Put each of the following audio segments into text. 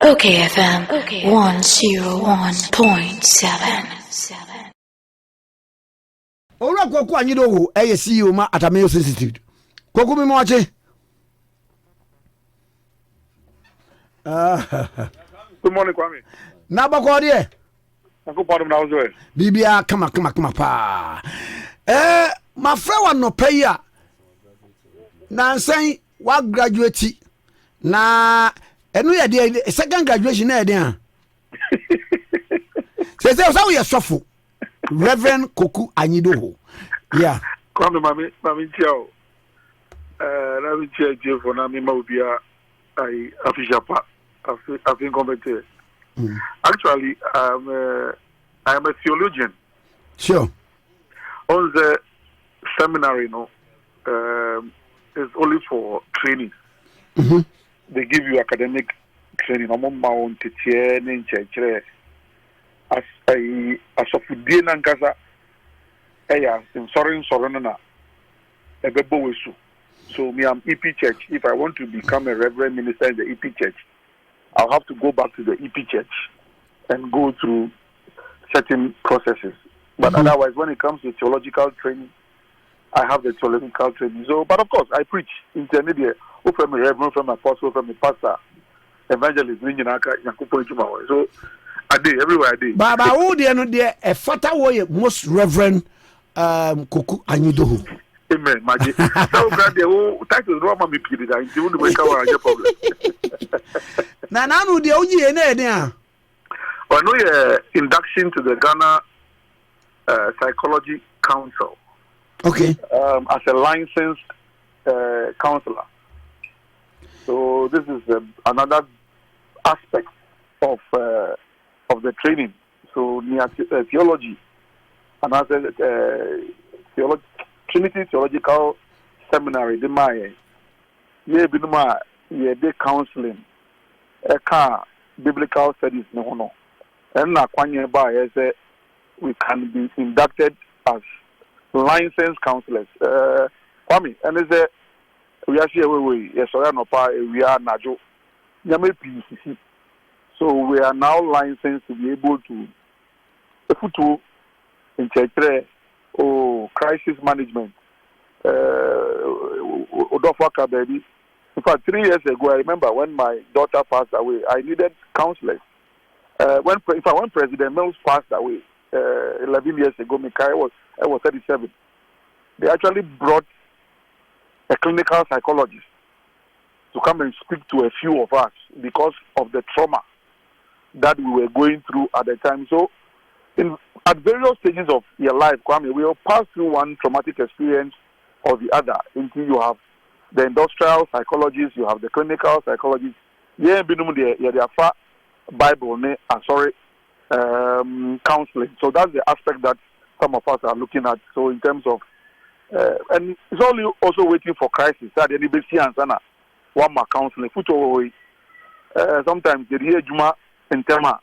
OKFM 101.7. Ora Koku Anyidoho CEO ma Atamayo Institute. Koku mi moache. Good morning, Kwame. Na bako de. Uncle Padum na ozo. Bibia kama pa. My friend wa no pay ya. Na nsan wa graduate na enu ye de second graduation na de a. Say we are suffer. Reverend Koku Anyidoho. Yeah. Kwame mami tiao. Na mi tia for na mi ma obia I official pa. I've been competent. Actually, I am a theologian. Sure. On the seminary, is only for training. Mm-hmm. They give you academic training. I'm on my own teacher in church. As of the Nankasa, in sorry, na ebebo wesu. So me, I'm EP Church. If I want to become a reverend minister in the EP Church, I'll have to go back to the EP Church and go through certain processes. But otherwise, when it comes to theological training, I have the theological training. So, but of course, I preach intermediate. From a reverend, from a apostle, from a pastor, evangelist, so I did everywhere I did. Baba, who there a fatal way most Reverend Koku Anyidoho. Amen, Maggie. So glad the whole title is Roma me period. I do make our problem. Na no de oji na e a. I know induction to the Ghana Psychology Council. Okay. As a licensed counselor. So this is another aspect of the training. So near theology, and as a Trinity Theological Seminary, the Maya, the counseling, biblical studies, no, and now we can be inducted as licensed counselors. Kwame, and is we are here, yes, we are Najo, Yame PCC. So we are now licensed to be able to put in church crisis management. Odofaka baby. In fact, 3 years ago, I remember when my daughter passed away, I needed counselors. When President Mills passed away 11 years ago, I was 37. They actually brought a clinical psychologist to come and speak to a few of us because of the trauma that we were going through at the time. So, at various stages of your life, Kwame, we will pass through one traumatic experience or the other until you have the industrial psychologist, you have the clinical psychologist. Yeah, Bible, counseling. So that's the aspect that some of us are looking at. So in terms of, and it's only also waiting for crisis. That anybody see answer one more counseling. Sometimes they hear Juma in Tema.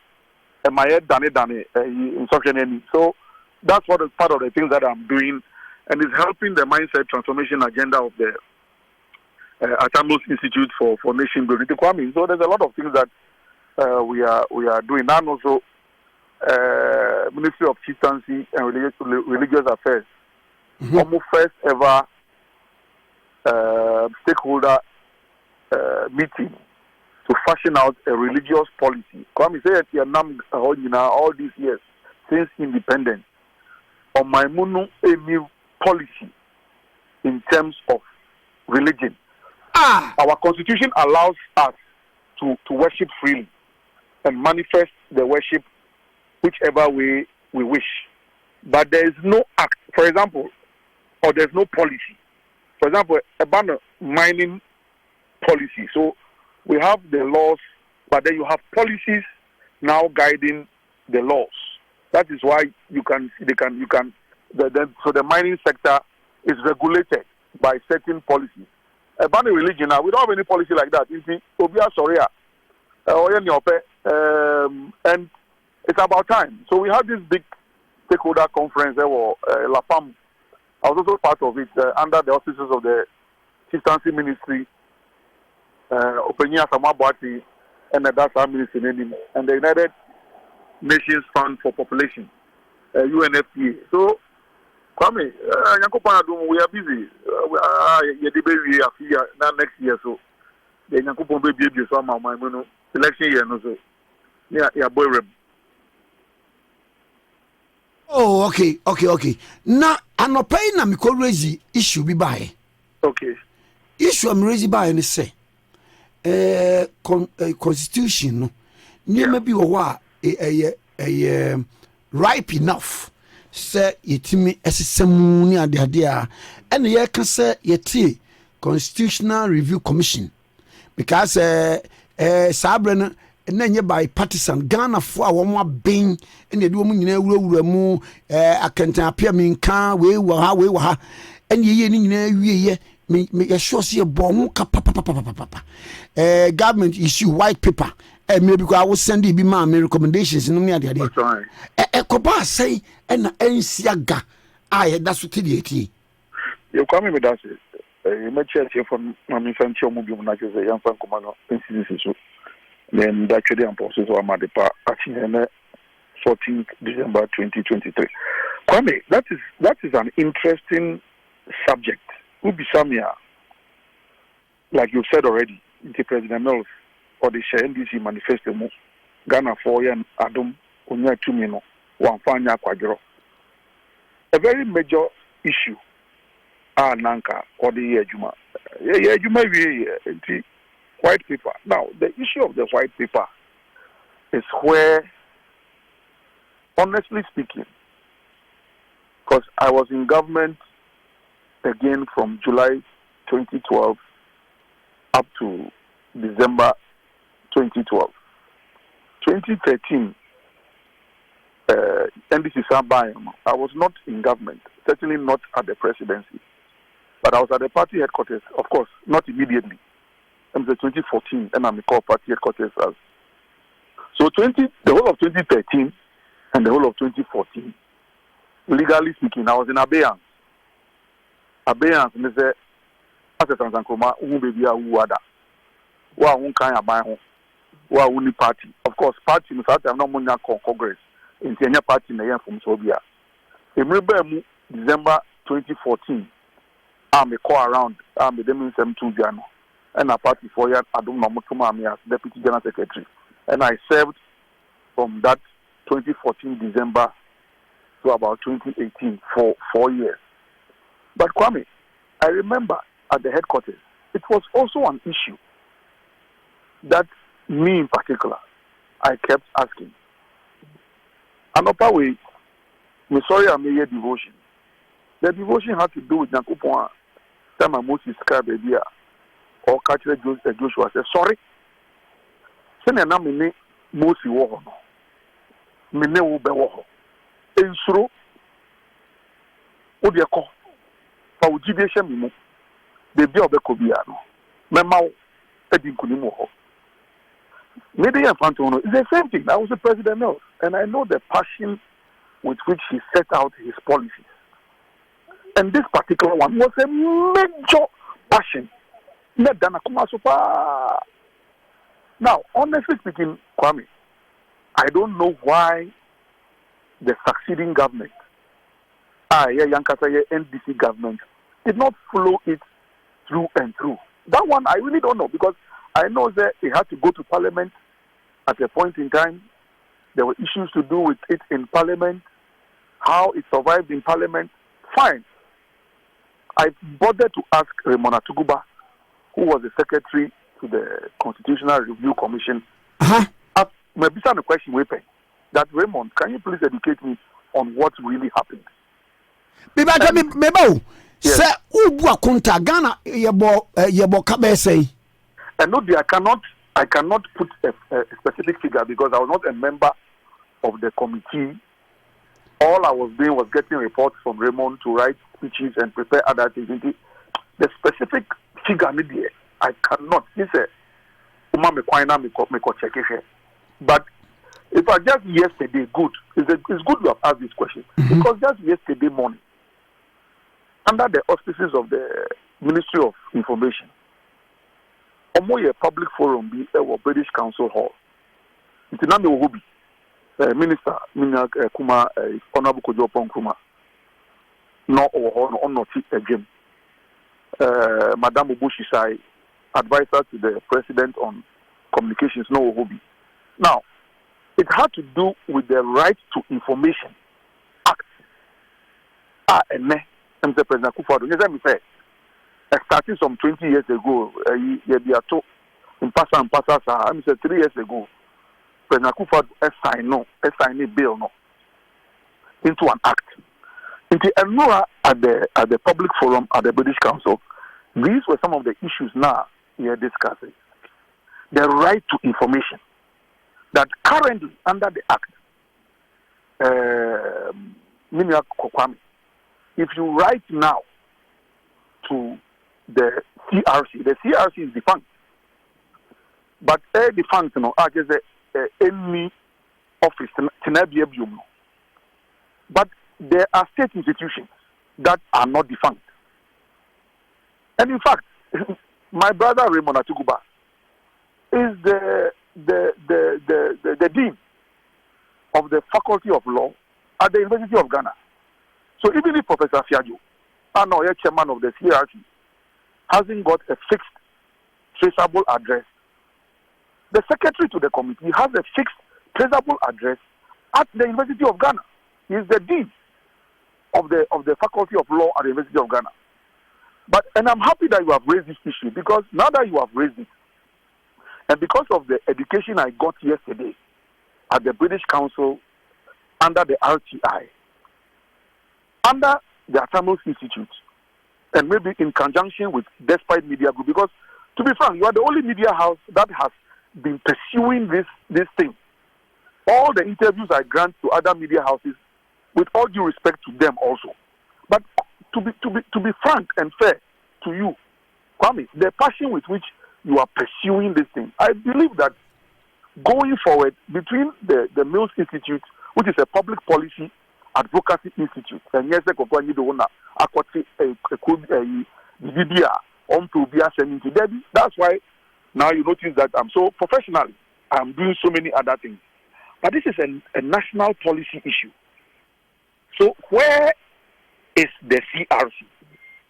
My head done in suction. So that's what is part of the things that I'm doing, and it's helping the mindset transformation agenda of the Atamos Institute for Nation Building. So there's a lot of things that we are doing, and also Ministry of Chieftaincy and Religious Affairs. Almost first ever stakeholder meeting to fashion out a religious policy. Kwame say all these years since independence on my new policy in terms of religion. Our constitution allows us to worship freely and manifest the worship whichever way we wish. But there is no act, for example, or there's no policy. For example, about mining policy. So we have the laws, but then you have policies now guiding the laws. That is why so the mining sector is regulated by certain policies. About the religion now, we don't have any policy like that. You see, and it's about time. So we have this big stakeholder conference there, La Fam. I was also part of it under the auspices of the Chieftaincy Ministry, Openia Samabwati, and that's our ministry name, and the United Nations Fund for Population, UNFPA. So, Kwame, we are busy. Next year, so the Yankopon baby so my election year, no so. Yeah, boy. Oh, okay. Now, I'm not paying na me raise issue be by. Okay. Issue I'm raising by and say, constitution no, near maybe a ripe enough. Say yetimi esesemu ni ade ade a ene ye ka say yeti Constitutional Review Commission because sabre no na nye by partisan Ghana fo a wo mo aben ene de wo nyina wurawura mu akantan apia minka we wo ha ene ye ni nyina wieye me ye sure say bo ho ka papa government issue white paper maybe because I will send you my recommendations no me ade ade koba say na ensiaga that's what it is. You come with that you make sure from my friend Chomu bi na say yan fan komano NCC so then that should impose so amadepa actually 14th December 2023. Kwame, that is an interesting subject. Ubi Samia, like you said already, the President Mills or the NDC manifesto mu Ghana for yan Adum Unya Tumino Wamfanya Kwadro. A very major issue Nanka or the Juma. Juma white paper. Now the issue of the white paper is where, honestly speaking, because I was in government again from July 2012 up to December 2012. 2013, NDC Sambayam, I was not in government, certainly not at the presidency, but I was at the party headquarters, of course, not immediately. I'm the 2014, and I'm called party headquarters as. So the whole of 2013 and the whole of 2014, legally speaking, I was in abeyance. Abeyance, and they say, as a Tanzankroma, baby, wada. Wa kind of buy home. Wa uni party. Of course, party, Mr. I'm not money Congress. In the party, in the year from Serbia. Remember, December 2014, I'm a call around, I'm a demonstration to Jano. And a party for years, I don't know as Deputy General Secretary. And I served from that 2014 December to about 2018 for 4 years. But Kwame, I remember at the headquarters, it was also an issue that me in particular, I kept asking. Another way, me sorry I made a devotion. The devotion had to do with Nakupon. Time I Moses scribe idea or catch Joshua said, sorry. Send a name Moses war. Me ne will be war. In through Odiako. For Jidation Mimo. The Bio Becobiano. Memao Edinkunimo. Media Fantono is the same thing. I was the president now, and I know the passion with which he set out his policies. And this particular one was a major passion. Now, honestly speaking, Kwame, I don't know why the succeeding government, Yankasa NDC government, did not follow it through and through. That one I really don't know, because I know that it had to go to Parliament at a point in time. There were issues to do with it in Parliament, how it survived in Parliament. Fine. I bothered to ask Raymond Atuguba, who was the secretary to the Constitutional Review Commission. Maybe some question that Raymond, can you please educate me on what really happened? Sir, Ubuakunta Ghana yebo kabese. And no, I cannot put a specific figure because I was not a member of the committee. All I was doing was getting reports from Raymond to write speeches and prepare other things. The specific figure, I cannot. This is but if I just yesterday, good. It's good to have asked this question because just yesterday morning, under the auspices of the Ministry of Information, omo public forum bi British Council Hall. It's na me wo bi. Minister Minya Kuma Honorable Kojo Kuma. No or not again. Madam Obushisai, advisor to the president on communications, no hobby. Now, it had to do with the Right to Information Act. And the President Kufuor, as I said, starting some 20 years ago, in Passa, I said 3 years ago, President Kufuor signed a bill into an act. Into at the public forum at the British Council, these were some of the issues now we are discussing. The right to information that currently under the act, if you write now to the CRC is defunct. But defunct, just any office, but there are state institutions that are not defunct. And in fact, my brother Raymond Atuguba is the dean of the Faculty of Law at the University of Ghana. So even if Professor Fiajo, chairman of the CRC, hasn't got a fixed traceable address, the secretary to the committee has a fixed traceable address at the University of Ghana. He is the dean of the Faculty of Law at the University of Ghana. And I'm happy that you have raised this issue, because now that you have raised it, and because of the education I got yesterday at the British Council under the RTI, under the Atamils Institute, and maybe in conjunction with Despitemedia Group, because to be frank, you are the only media house that has been pursuing this thing. All the interviews I grant to other media houses, with all due respect to them also. But to be frank and fair to you, Kwame, the passion with which you are pursuing this thing, I believe that going forward between the Mills Institute, which is a public policy advocacy institute, and yes, Koku Anyidoho Alleges, that's why now you notice that I'm so professional. I'm doing so many other things. But this is a national policy issue. So where is the CRC?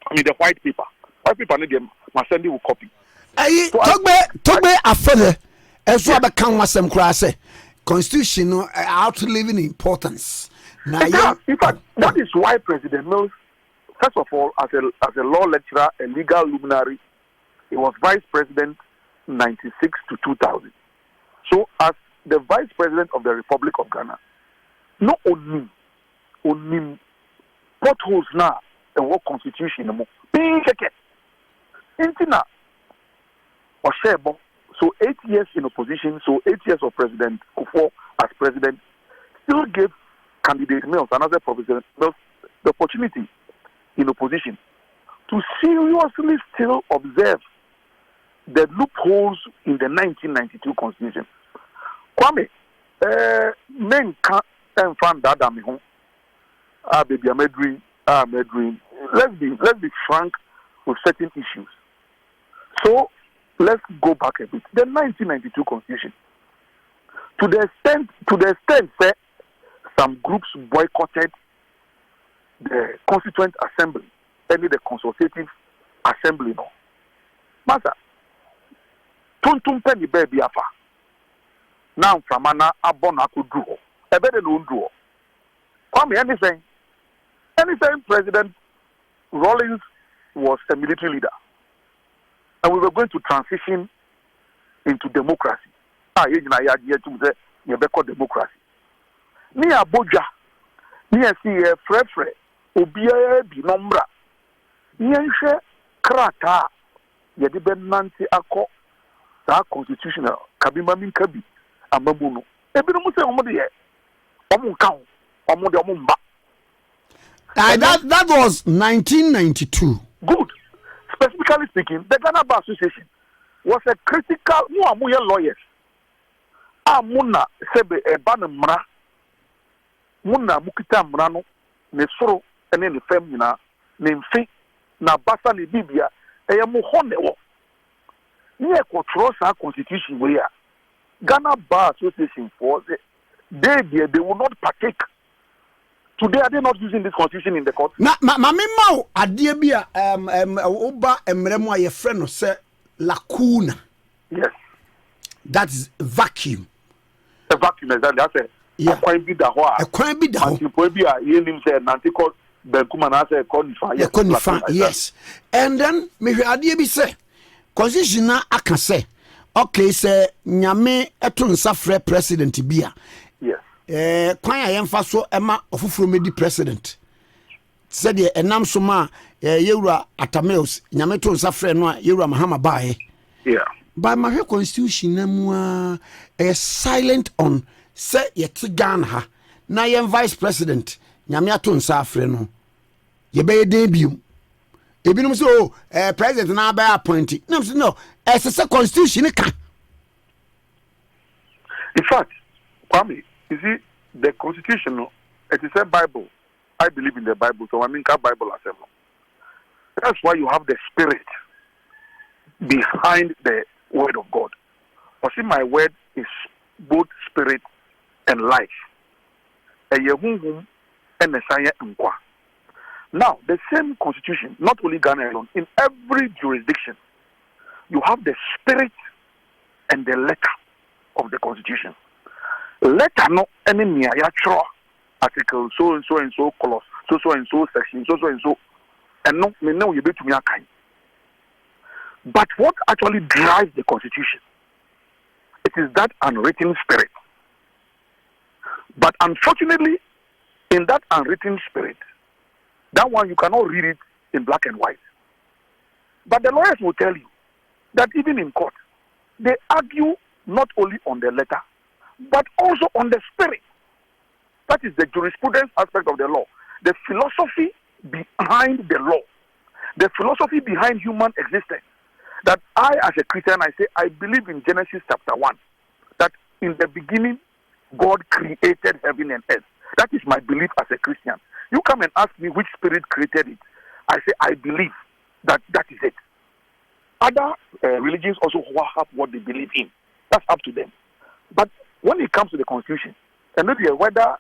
I mean the white paper. White paper need them Masendi will copy. Togbe afede eso abekan wasem kura say constitution no outliving importance. In fact, that is why President Mills, first of all, as a law lecturer, a legal luminary, he was vice president 1996 to 2000. So as the vice president of the Republic of Ghana, not only potholes now and what constitution no so 8 years in opposition, so 8 years of President Kufuor as president still gave candidate Mills, another President Mills, the opportunity in opposition to seriously still observe the loopholes in the 1992 constitution. Kwame, men can't find that I'm home. Baby, I'm a dream. Let's be frank with certain issues. So let's go back a bit. The 1992 constitution, to the extent that some groups boycotted the Constituent Assembly, only the Consultative Assembly. No, Master, tuntum penny baby afa. Now from ana abona could do. A better no do. Come anything. President Rawlings was a military leader, and we were going to transition into democracy. Democracy. Ni Abuja, ni asi frefre, obiara bi nombra. Yenhwe krata ye de benanti akọ sa constitutional kabima min kabi amamu no. Ebi no se omo de ye. Omo nka omo de omo mba. That was 1992. Good. Specifically speaking, the Ghana Bar Association was a critical lawyers. Muna sebe ebanamra muna mukita mrano ne soro ene ne fam nyina ne mfi na basa ne bibia eye mo ho ne wo near control our constitution where Ghana Bar Association for they will not partake. Today are they not using this constitution in the court? Na mamemao adie bia oba emremo aye friend no say lacuna. Yes. That's vacuum. A vacuum exactly. That's a Ekwan bi da ho a. Ekwan bi da ho. Antipo bi a yenim say nantikot Benkuma na say Konifa. Yes. And then me hwe adie bi say constitution na aka say okay say nyame eto nsa frɛ president bia. Yes. Kwan ya yemfa so ema ofufuro medi president. Said ye enam so ma yewura Atameus nyame to nsa frɛ no a yewura Mahama baaye. Yeah. By my constitution na silent on say yet Ghana ha na yem vice president nyame ato nsa frɛ no ye be debut ebinum so president na ba appointee no as a constitution ka. In fact, Kwame, you see, the constitution, it is a Bible. I believe in the Bible, so I mean, Bible as well. That's why you have the spirit behind the word of God. But see, my word is both spirit and life. Now, the same constitution, not only Ghana alone, in every jurisdiction, you have the spirit and the letter of the constitution. Letter no enemy ya article so and so clause so and so section so and no me know you be to me akai. But what actually drives the constitution? It is that unwritten spirit. But unfortunately, in that unwritten spirit, that one you cannot read it in black and white. But the lawyers will tell you that even in court, they argue not only on the letter, but also on the spirit. That is the jurisprudence aspect of the law. The philosophy behind the law. The philosophy behind human existence. That I, as a Christian, I say, I believe in Genesis chapter 1. That in the beginning, God created heaven and earth. That is my belief as a Christian. You come and ask me which spirit created it. I say, I believe that is it. Other religions also have what they believe in. That's up to them. But when it comes to the Constitution, and whether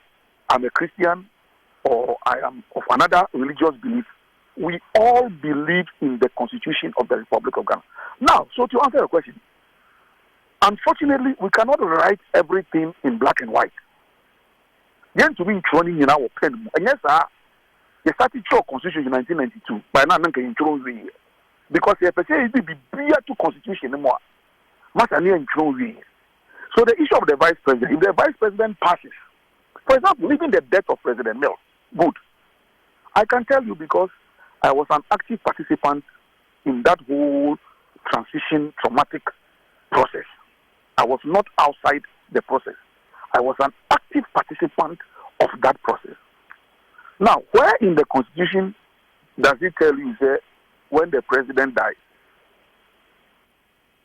I'm a Christian or I am of another religious belief, we all believe in the Constitution of the Republic of Ghana. Now, so to answer your question, unfortunately, we cannot write everything in black and white. Yen to be training in our pen. And yes, you started your Constitution in 1992. By now, because the FSA is the to Constitution anymore. So the issue of the vice president, if the vice president passes, for example, even the death of President Mills, good. I can tell you because I was an active participant in that whole transition traumatic process. I was not outside the process. I was an active participant of that process. Now, where in the Constitution does it tell you that when the president dies,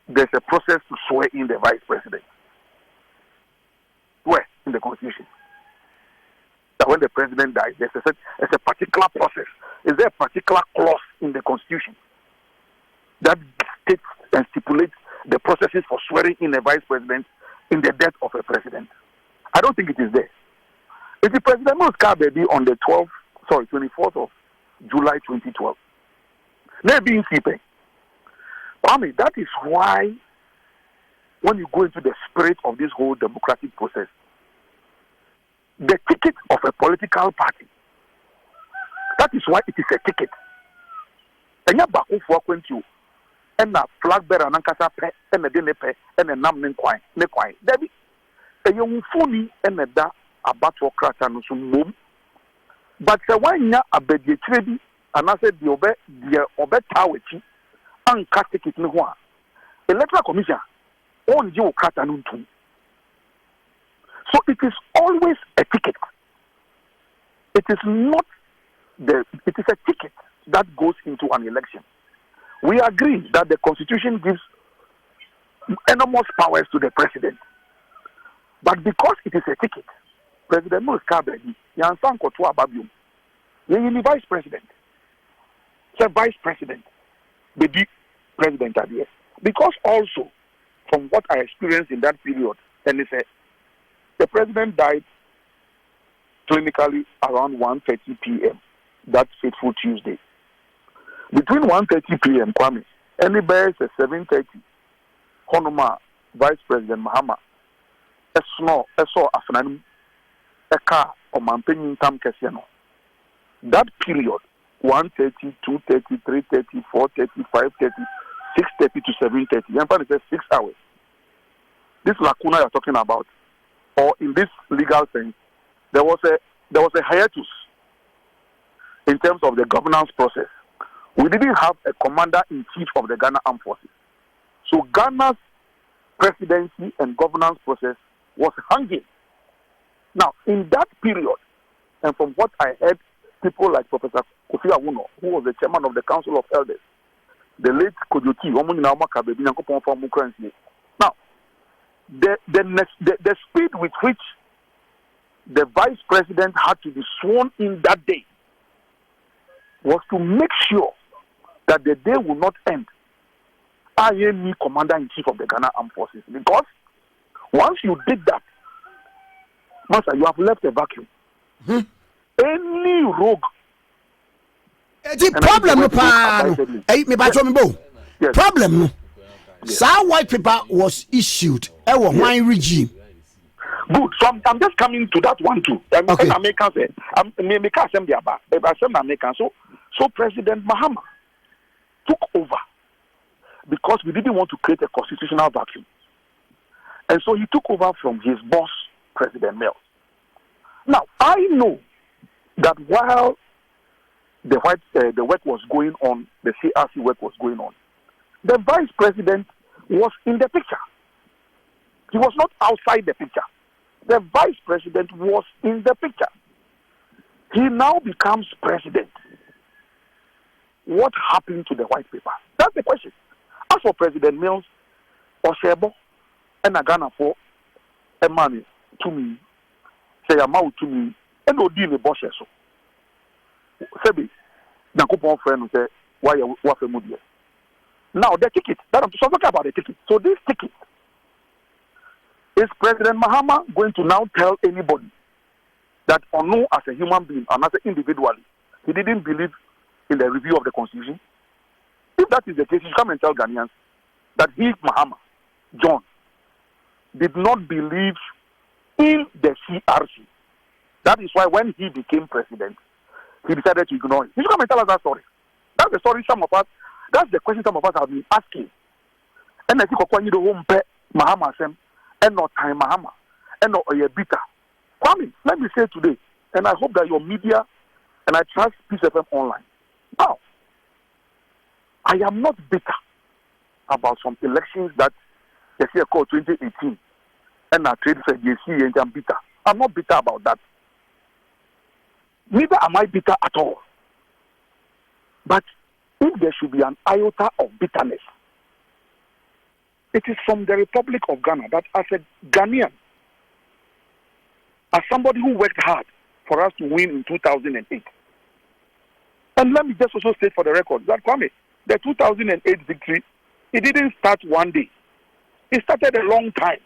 there's a process to swear in the vice president? Where in the Constitution? That when the president dies, there's a particular process. Is there a particular clause in the Constitution that states and stipulates the processes for swearing in a vice president in the death of a president? I don't think it is there. If the president was baby on the 24th of July 2012, maybe in keeping. I mean, that is why when you go into the spirit of this whole democratic process, the ticket of a political party, that is why it is a ticket. And you're back for you, and a flag bearer and a pet, and a dinner pet, and a nam nequine. Debbie, a young funny and a da a battle crash and some boom. But the one ya a bed trade, and I said the obet tower, and cast ticket no one. Electoral Commission. On you katanuntum. So it is always a ticket. It is not it is a ticket that goes into an election. We agree that the Constitution gives enormous powers to the president. But because it is a ticket, President Muskabegi, Yansan Kotua Babium, the vice president, the vice president, the president at the Because also, from what I experienced in that period, and they said the president died clinically around 1:30 p.m. that fateful Tuesday. Between 1:30 p.m., Kwame, anybody says 7:30, Honoma, Vice President Mahama, a saw a car or Mamping Tam Kesiano. That period, 1:30, 2:30, 3:30, 4:30, 5:30, 6:30 to 7:30. In fact, it's 6 hours. This lacuna you're talking about, or in this legal sense, there was a hiatus in terms of the governance process. We didn't have a commander-in-chief of the Ghana Armed Forces. So Ghana's presidency and governance process was hanging. Now, in that period, and from what I heard, people like Professor Kofi Awuno, who was the chairman of the Council of Elders, the late Kojoti, now, the speed with which the vice president had to be sworn in that day was to make sure that the day will not end. I am me commander-in-chief of the Ghana Armed Forces. Because once you did that, Master, you have left a vacuum. Any rogue. Problem, problem. Some white paper was issued. My regime. Good. So I'm just coming to that one too. Okay. So President Mahama took over because we didn't want to create a constitutional vacuum. And so he took over from his boss, President Mills. Now, I know that while the work was going on, the CRC work was going on, the vice president was in the picture. He was not outside the picture. The vice president was in the picture. He now becomes president. What happened to the white paper? That's the question. As for President Mills, Oshebo, and Ghana for a money to me, say amount to me, and no deal with Bosch. So, Sebi, Nakupon friend say, why you waffle moody? Now, the ticket, that I'm talking about the ticket. So, this ticket, is President Mahama going to now tell anybody that Onu as a human being and as an individual, he didn't believe in the review of the Constitution? If that is the case, you come and tell Ghanaians that he, Mahama, John, did not believe in the CRC. That is why when he became president, he decided to ignore it. You should come and tell us that story. That's the story that's the question some of us have been asking. And I think Koku Anyidoho Mahama Sem, and not time Mahama, and not Oyebita. Kwame, let me say today, and I hope that your media, and I trust Peace FM Online. Now, I am not bitter about some elections that the year called 2018, and I trade for JC and I'm bitter. I'm not bitter about that. Neither am I bitter at all. But if there should be an iota of bitterness, it is from the Republic of Ghana that as a Ghanaian, as somebody who worked hard for us to win in 2008. And let me just also state for the record that Kwame, the 2008 victory, it didn't start one day. It started a long time.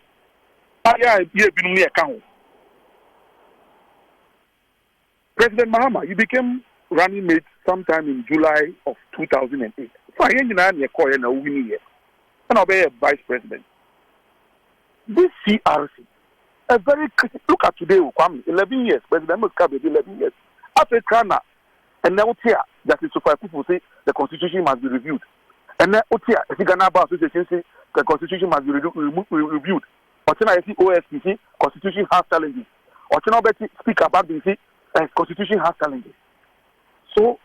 President Mahama, you became running mate sometime in July of 2008. And I'll be a vice president. This CRC, a very critical look at today, 11 years, President Muskabe, 11 years. Africana, and now here, that is so far people say the constitution must be reviewed. And then here, the Ghana Bar Association say the constitution must be reviewed. But then I see OSPC, constitution has challenges. Or then I speak about the constitution has challenges. So,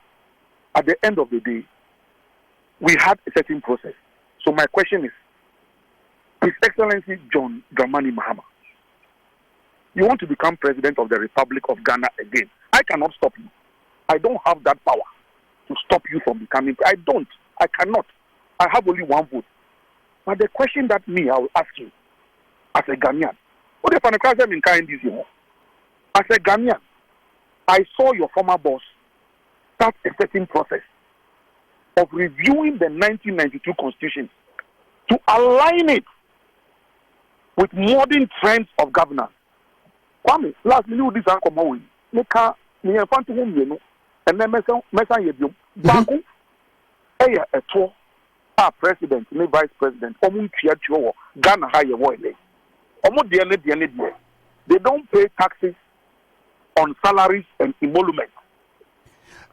at the end of the day, we had a certain process. So my question is, His Excellency John Dramani Mahama, you want to become president of the Republic of Ghana again. I cannot stop you. I don't have that power to stop you from becoming. I cannot. I have only one vote. But the question that I will ask you, as a Ghanaian, what if I'm in kind this year? As a Ghanaian, I saw your former boss start a certain process of reviewing the 1992 Constitution to align it with modern trends of governance. Kwame, last minute this uncle Mowi. Nika ni enfant home you know, and then mesa yebium. Banku eya eto a president, ni vice president, omu tia chuo Ghana higher boy. Omu de. They don't pay taxes on salaries and emoluments.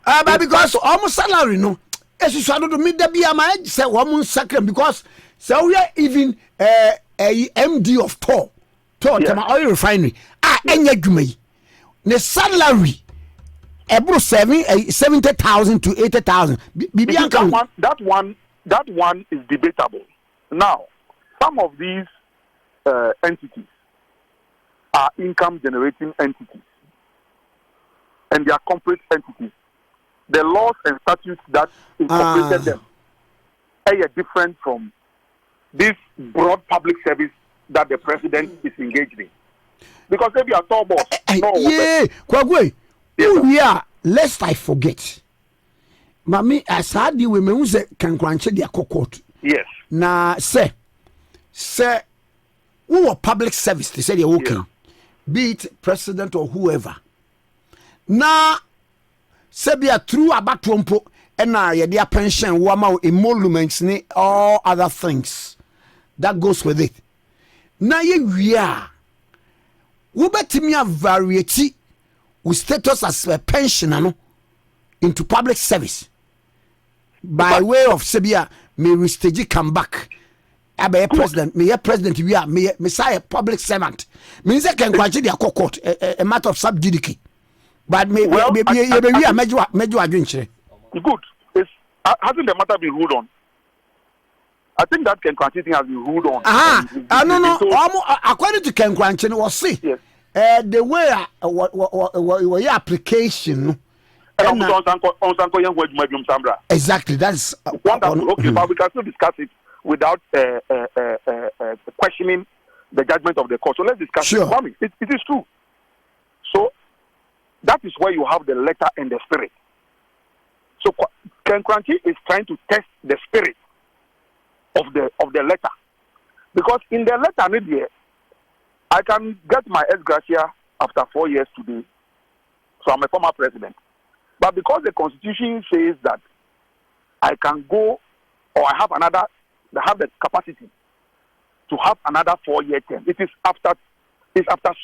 But because almost salary no. As you should do me there be a man say woman sacred because so we are even a MD of Tor oil refinery. Enya dwuma ne salary ebro 70,000 to 80,000. That one is debatable. Now, some of these entities are income generating entities and they are corporate entities. The laws and statutes that incorporated them are different from this broad public service that the president is engaged in. Because if you are tall boss, Kwagwe, we are lest I forget. Mami, as I deal with me, who say can grant their court. Yes. Now, say, who are public service? They say they're okay. Yeah. Be it president or whoever. Now, Sebia through about Trumpo and their pension, wama emoluments, ni all other things that goes with it. Now we are. We better me a variety with status as a pensioner into public service by way of Sebia may restage come back. I be a president, me a president. We are me say a public servant. Means I can graduate their court a matter of subjudice. But maybe a major adventure. Good. Hasn't the matter been ruled on? I think that Ken Kranchi thing has been ruled on. No. According to Ken Kranchi, was see. Yes. The way application. Exactly. That's wonderful. Okay, but we can still discuss it without questioning the judgment of the court. So let's discuss it. It is true. So that is where you have the letter and the spirit. So Ken Kranchi is trying to test the spirit of the letter, because in the letter, I can get my ex gratia after 4 years today. So I'm a former president, but because the Constitution says that I can go, or I have the capacity to have another 4-year term. It's after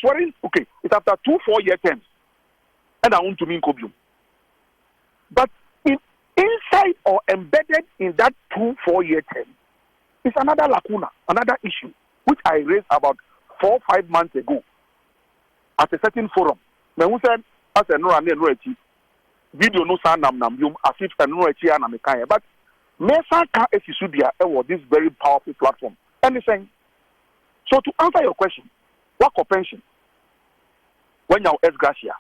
swearing. Okay, it's after 2 4-year terms. And I want to mean Kobium. But inside or embedded in that 2 4-year term is another lacuna, another issue, which I raised about 4 or 5 months ago at a certain forum. When we said, as a no video no sound as if a no but Mesa can was this very powerful platform. Anything. So to answer your question, what pension? When you're ex gratia?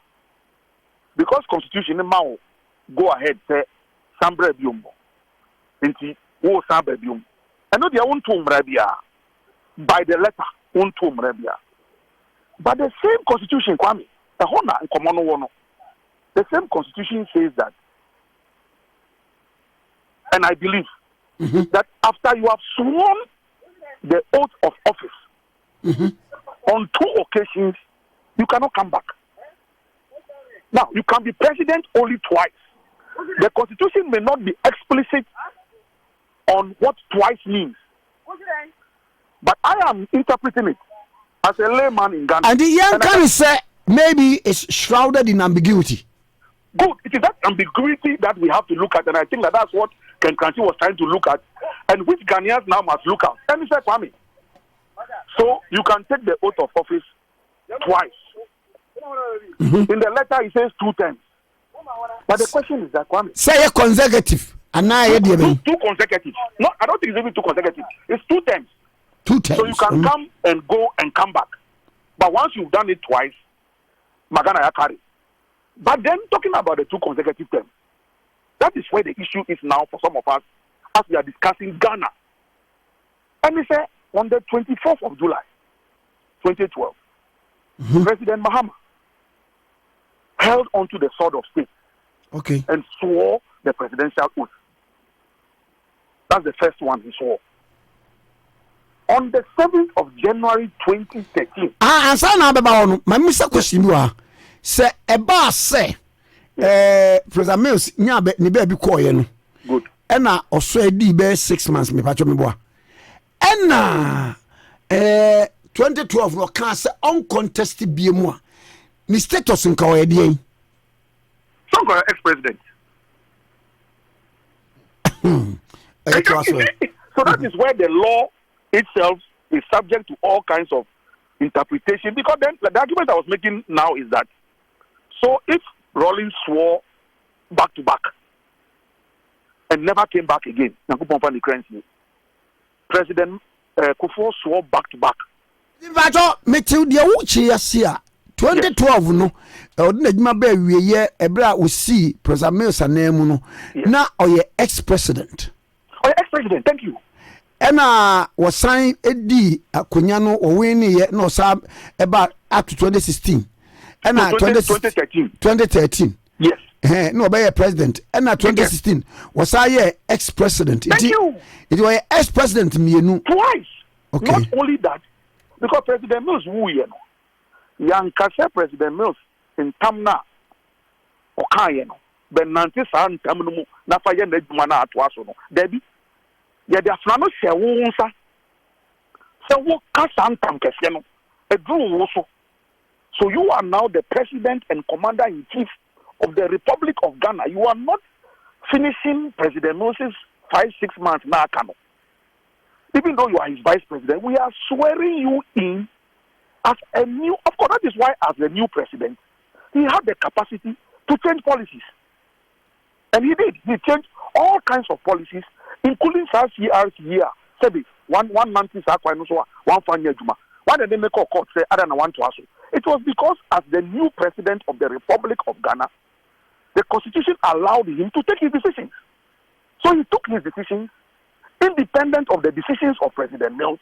Because Constitution now go ahead say sambre biombo. Inti wo sambre biom. And no dia wonto mrabia by the letter wonto mrabia. But the same Constitution Kwame, the hona and common one. The same Constitution says that, and I believe that after you have sworn the oath of office on 2 occasions, you cannot come back. Now, you can be president only twice. The Constitution may not be explicit on what twice means, but I am interpreting it as a layman in Ghana. And the young can say maybe it's shrouded in ambiguity. Good. It is that ambiguity that we have to look at, and I think that's what Ken Kranchi was trying to look at, and which Ghanaians now must look at. Let me say, Kwame. So you can take the oath of office twice. In the letter, it says 2 times. But the question is that, Kwame, say a consecutive. And now two consecutive. No, I don't think it's even 2 consecutive. It's 2 times. 2 times. So you can come and go and come back. But once you've done it twice, Magana ya carry. But then talking about the 2 consecutive terms, that is where the issue is now for some of us as we are discussing Ghana. And we say on the 24th of July, 2012, President Mahama held onto the sword of state and swore the presidential oath. That's the first one he swore. On the 7th of January 2013. And son of my Mr. Question, say a boss say, President Mills, Nyabe, ni baby coin. Good. And I also be 6 months, me patch me boy. And 2012 no cancer uncontested be more. Ni status in Kawadi. Some ex-president. So that is where the law itself is subject to all kinds of interpretation. Because then the argument I was making now is that, so if Rawlings swore back to back and never came back again, President Kufuor swore back to back. 2012 no odina djuma ba wieye ebra o see President Mills anemu no na oye ex-president. Ex-president, thank you. Ena was sign edi akonya no o win ye no sa eba up to 2016. Ena 2013. Yes. No be president. Ena 2016 was I ex-president. Thank you. It was ex-president mienu. Twice. Okay. Not only that, because President Mills who you know. Yankase President Mills in Tamna Okayeno, but Nancy San Tamunu, Nafayan Mana Atwasono, Debbie, yet the Flano Shawunsa, so what Kasan Tankasiano, a drew also. So you are now the president and commander in chief of the Republic of Ghana. You are not finishing President Mills' 5-6 months now. Even though you are his vice president, we are swearing you in. As a new, of course, that is why as the new president, he had the capacity to change policies. And he did. He changed all kinds of policies, including CRC here. Said one month is one year juma. Why did they make a court say, I don't want to ask you? It was because as the new president of the Republic of Ghana, the constitution allowed him to take his decisions. So he took his decisions independent of the decisions of President Mills.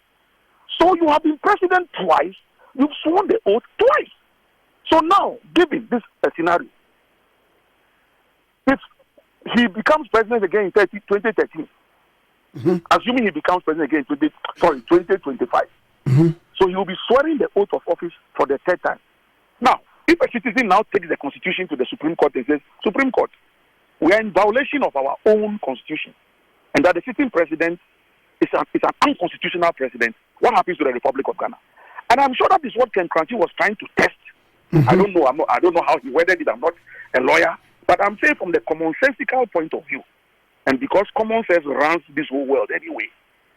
So you have been president twice. You've sworn the oath twice. So now, given this scenario, if he becomes president again in 2013, assuming he becomes president again in 2025, so he will be swearing the oath of office for the third time. Now, if a citizen now takes the constitution to the Supreme Court and says, Supreme Court, we are in violation of our own constitution, and that the sitting president is an unconstitutional president, what happens to the Republic of Ghana? And I'm sure that is what Ken Kranchi was trying to test. I don't know. I don't know how he worded it. I'm not a lawyer, but I'm saying from the commonsensical point of view, and because common sense runs this whole world anyway,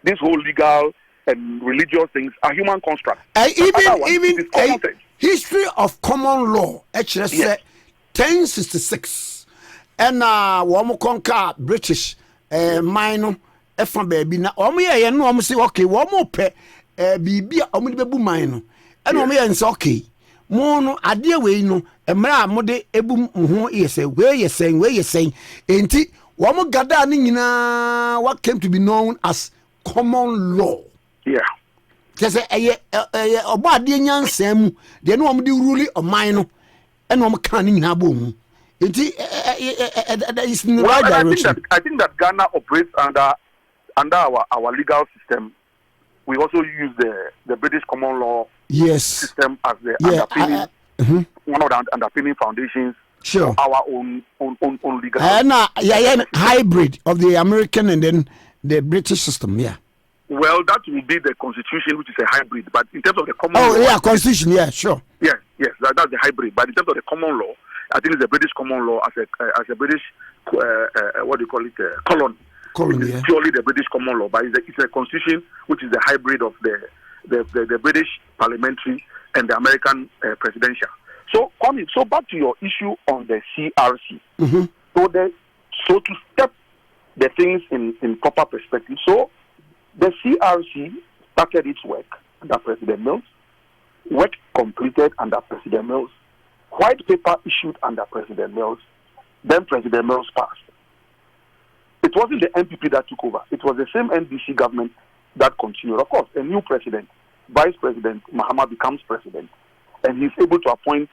this whole legal and religious things are human constructs. Even history of common law, actually said 1066, and one conquer British minor. From baby na omo ye no omo say okay wo mo pe bibia omo de bebu man no e no omo ye nse okay mo no ade we no emra mo de ebu ho yese we yesen enti wo mo gada ni nyina what came to be known as common law. Just say obo ade nyansa mu de no omo de rule o man no e no omo kan ni nyina bo mu enti is in the right direction. I think that Ghana operates under our legal system. We also use the British common law system as the underpinning, one of the underpinning foundations of our own legal system. Hybrid of the American and then the British system, Well, that will be the constitution, which is a hybrid. But in terms of the common law... constitution, that's the hybrid. But in terms of the common law, I think it's the British common law as a British, colony. It's purely the British common law, but it's a constitution which is the hybrid of the British parliamentary and the American presidential. So back to your issue on the CRC. So to step the things in proper perspective. So the CRC started its work under President Mills, work completed under President Mills, white paper issued under President Mills, then President Mills passed. It wasn't the NPP that took over. It was the same NDC government that continued. Of course, a new president, Vice President Mahama becomes president, and he's able to appoint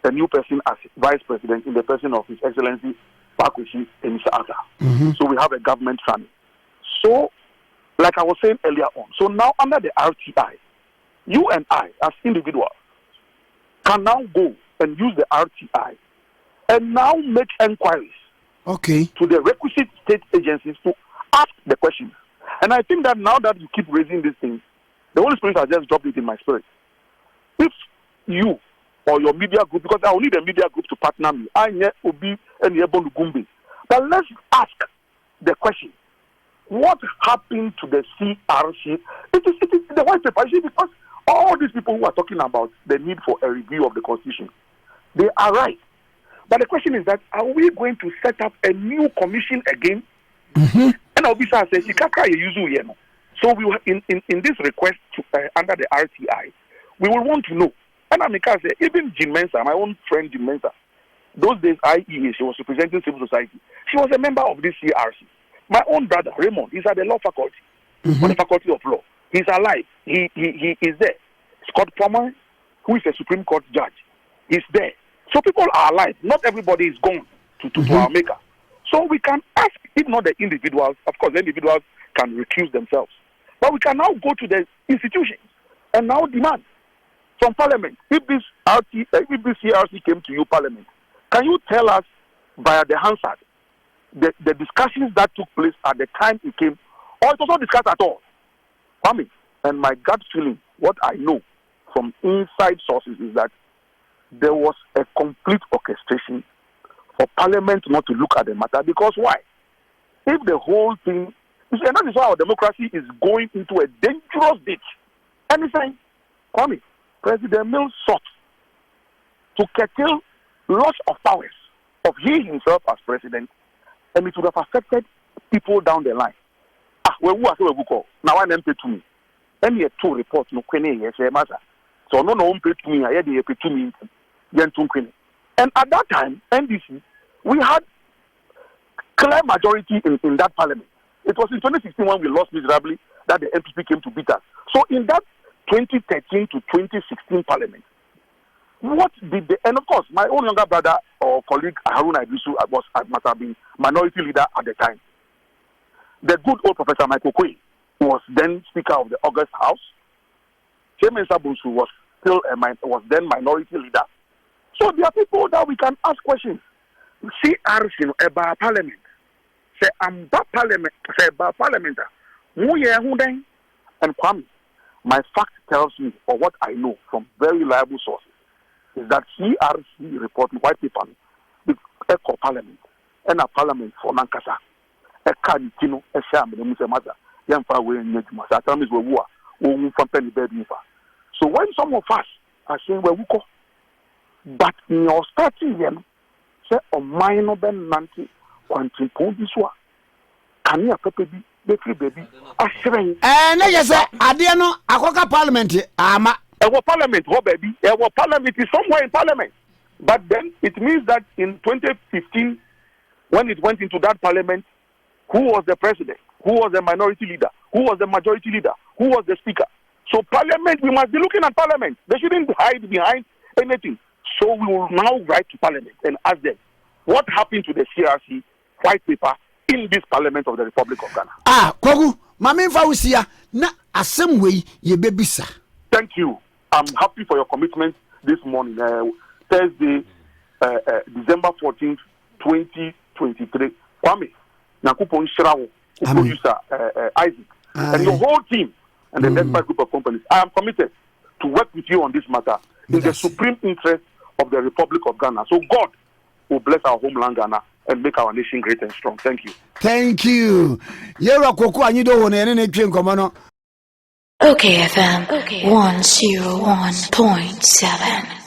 a new person as Vice President in the person of His Excellency Pakushi Enisa Ata. So we have a government family. So like I was saying earlier on. So now under the RTI, you and I, as individuals, can now go and use the RTI and now make inquiries to the requisite state agencies to ask the questions. And I think that now that you keep raising these things, the Holy Spirit has just dropped it in my spirit. If you or your media group, because I will need a media group to partner me, I need Obi and Yebon Gumbi. But let's ask the question: what happened to the CRC? It is the white paper, because all these people who are talking about the need for a review of the Constitution, they are right. But the question is that, are we going to set up a new commission again? And Obi says, so we will, in this request to, under the RTI, we will want to know. And I say, even Jim Mensah, my own friend Jim Mensah, those days IEA, she was representing civil society. She was a member of this CRC. My own brother, Raymond, he's at the law faculty, on the faculty of law. He's alive. He is there. Scott Plummer, who is a Supreme Court judge, is there. So people are alive. Not everybody is gone to our maker. So we can ask, if not the individuals, of course, the individuals can recuse themselves. But we can now go to the institutions and now demand from Parliament, if this CRC came to you, Parliament, can you tell us via the Hansard the discussions that took place at the time it came, or it was not discussed at all? Kwame, and my gut feeling, what I know from inside sources is that there was a complete orchestration for Parliament not to look at the matter. Because why? If the whole thing, and that is why our democracy is going into a dangerous ditch. And he's saying, Kwame, President Mills sought to curtail loss of powers of he himself as president, and it would have affected people down the line. Now I pay to me. And he had two reports, no quene, yes, matter. So no pay to me, I had pay to me, and at that time, NDC, we had clear majority in that parliament. It was in 2016 when we lost miserably that the MPP came to beat us. So in that 2013 to 2016 parliament, what did the, and of course, my own younger brother or colleague Harun Idisu must have been minority leader at the time. The good old Professor Michael Quay was then Speaker of the August House. Chairman Sabunsu was then minority leader. So there are people that we can ask questions. CRC about parliament. Say I'm about parliament. Say about parliament. And Kwame, my fact tells me, or what I know from very reliable sources, is that CRC report white paper the echo parliament and a parliament for Nankasa. A cantino, a sham, the Musamada, young far away in Nedma, Satamis were war, from Penny Bed. So when some of us are saying, well, we go, but in your starting them, say, on minor ben nanti, quantum pondiswa, can you a baby, baby, a shrine? And I say, Adiano, Akoka Parliament, Ama. Our parliament, oh baby, our parliament is somewhere in parliament. But then it means that in 2015, when it went into that parliament, who was the president? Who was the minority leader? Who was the majority leader? Who was the speaker? So parliament, we must be looking at parliament. They shouldn't hide behind anything. So we will now write to parliament and ask them, what happened to the CRC white paper in this parliament of the Republic of Ghana? Koku, Mami Fausia, na assembly ye bebisa. Thank you. I'm happy for your commitment this morning, Thursday, December 14th, 2023. Kwame, Nakupon Shirawo, producer Isaac, and your whole team and the Despite group of companies. I am committed to work with you on this matter in the supreme interest of the Republic of Ghana. So God will bless our homeland Ghana and make our nation great and strong. Thank you. Thank you. Yera Koku Anyidoho Alleges. OKFM 101.7.